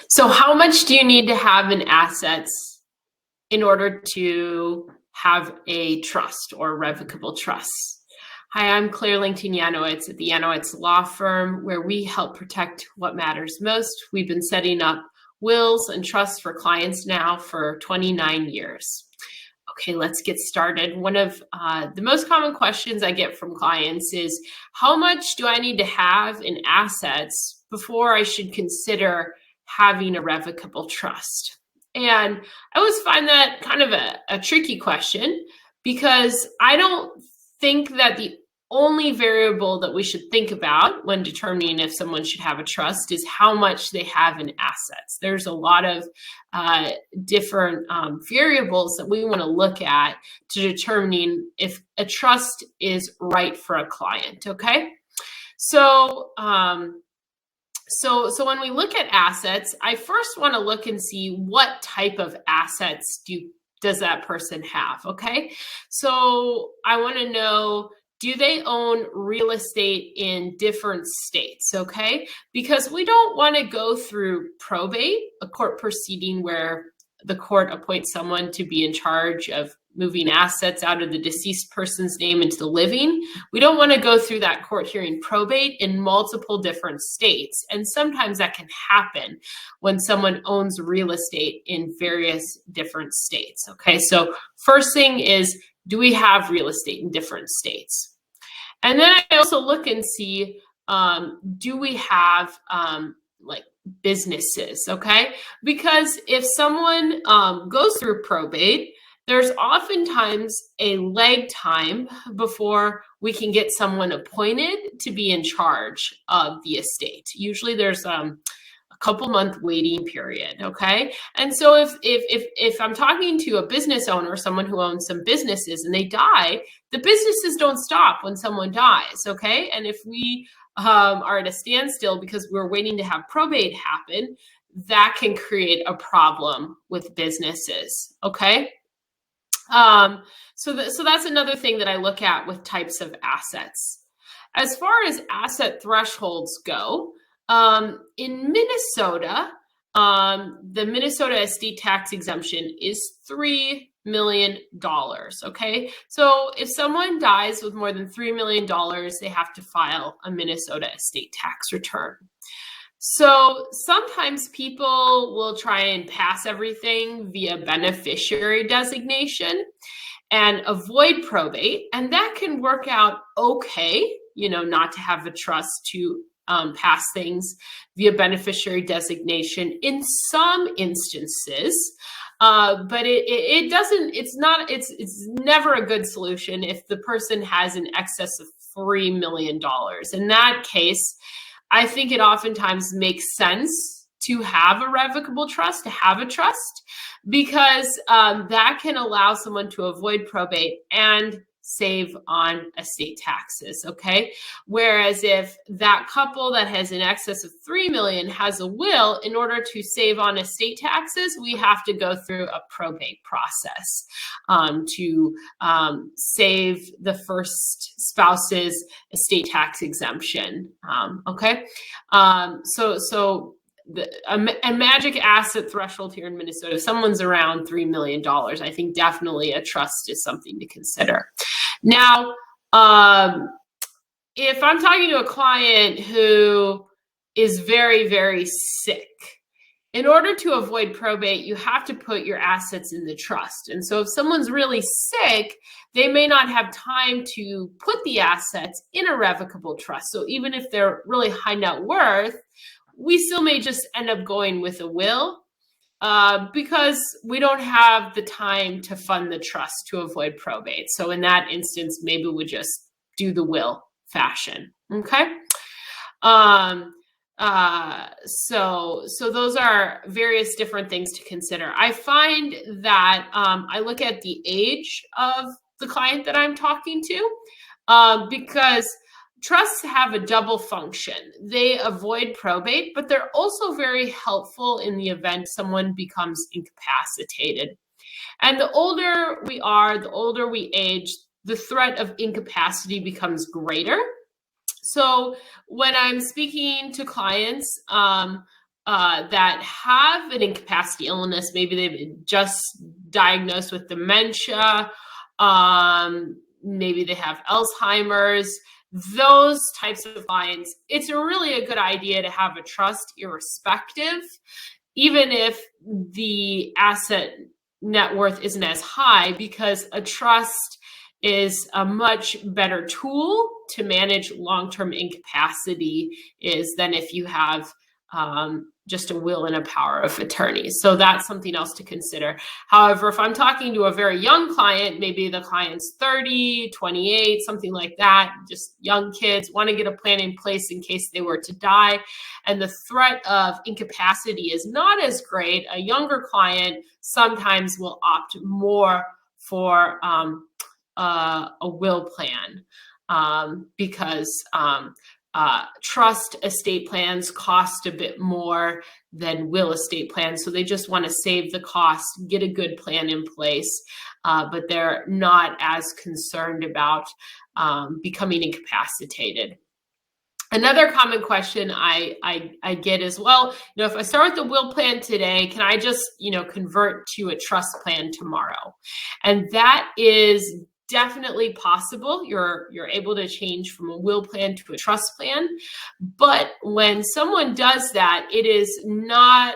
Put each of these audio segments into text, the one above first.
So how much do you need to have in assets in order to have a trust or revocable trust? Hi, I'm Claire Yanowitz at the Yanowitz Law Firm, where we help protect what matters most. We've been setting up wills and trusts for clients now for 29 years. Okay, let's get started. One of the most common questions I get from clients is, how much do I need to have in assets before I should consider having a revocable trust? And I always find that kind of a tricky question, because I don't think that the only variable that we should think about when determining if someone should have a trust is how much they have in assets. There's a lot of different variables that we want to look at to determining if a trust is right for a client. Okay, so when we look at assets, I first want to look and see what type of assets does that person have. Okay, so I want to know, do they own real estate in different states? Okay, because we don't want to go through probate, a court proceeding where the court appoints someone to be in charge of moving assets out of the deceased person's name into the living. We don't want to go through that court hearing probate in multiple different states. And sometimes that can happen when someone owns real estate in various different states. Okay, so first thing is, do we have real estate in different states? And then I also look and see, do we have like businesses? Okay, because if someone goes through probate, there's oftentimes a lag time before we can get someone appointed to be in charge of the estate. Usually there's a couple month waiting period. Okay, and so if I'm talking to a business owner, someone who owns some businesses, and they die, the businesses don't stop when someone dies. Okay, and if we are at a standstill because we're waiting to have probate happen, that can create a problem with businesses. Okay, so that's another thing that I look at with types of assets. As far as asset thresholds go, in Minnesota, the Minnesota estate tax exemption is $3 million. Okay, so if someone dies with more than $3 million, they have to file a Minnesota estate tax return. So sometimes people will try and pass everything via beneficiary designation and avoid probate, and that can work out okay, not to have a trust to pass things via beneficiary designation in some instances, but it doesn't. It's never a good solution if the person has an excess of $3 million. In that case, I think it oftentimes makes sense to have a revocable trust, to have a trust, because that can allow someone to avoid probate and save on estate taxes. Okay, whereas if that couple that has an excess of $3 million has a will, in order to save on estate taxes, we have to go through a probate process to save the first spouse's estate tax exemption. Okay, so a magic asset threshold here in Minnesota, if someone's around $3 million, I think definitely a trust is something to consider. Now, if I'm talking to a client who is very, very sick, in order to avoid probate, you have to put your assets in the trust. And so if someone's really sick, they may not have time to put the assets in a revocable trust. So even if they're really high net worth, we still may just end up going with a will because we don't have the time to fund the trust to avoid probate. So in that instance, maybe we just do the will fashion. Okay. So those are various different things to consider. I find that I look at the age of the client that I'm talking to, because trusts have a double function. They avoid probate, but they're also very helpful in the event someone becomes incapacitated. And the older we are, the older we age, the threat of incapacity becomes greater. So when I'm speaking to clients, that have an incapacity illness, maybe they've been just diagnosed with dementia, maybe they have Alzheimer's, those types of clients, it's really a good idea to have a trust irrespective, even if the asset net worth isn't as high, because a trust is a much better tool to manage long-term incapacity than if you have just a will and a power of attorney. So that's something else to consider. However, if I'm talking to a very young client, maybe the client's 30, 28, something like that, just young kids, want to get a plan in place in case they were to die, and the threat of incapacity is not as great, a younger client sometimes will opt more for a will plan because trust estate plans cost a bit more than will estate plans. So they just want to save the cost, get a good plan in place, but they're not as concerned about becoming incapacitated. Another common question I get is, well, if I start with the will plan today, can I just, convert to a trust plan tomorrow? And that is definitely possible. You're able to change from a will plan to a trust plan. But when someone does that, it is not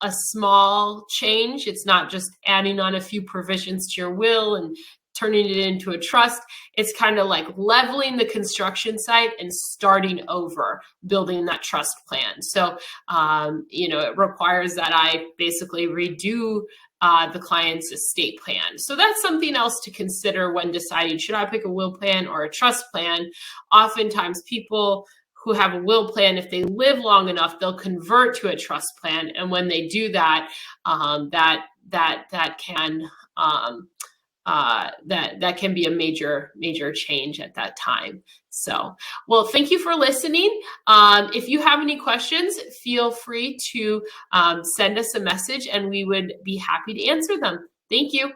a small change. It's not just adding on a few provisions to your will and turning it into a trust. It's kind of like leveling the construction site and starting over, building that trust plan. So, it requires that I basically redo the client's estate plan. So that's something else to consider when deciding, should I pick a will plan or a trust plan? Oftentimes people who have a will plan, if they live long enough, they'll convert to a trust plan. And when they do that, that can be a major change at that time. So, well, thank you for listening. If you have any questions, feel free to send us a message and we would be happy to answer them. Thank you.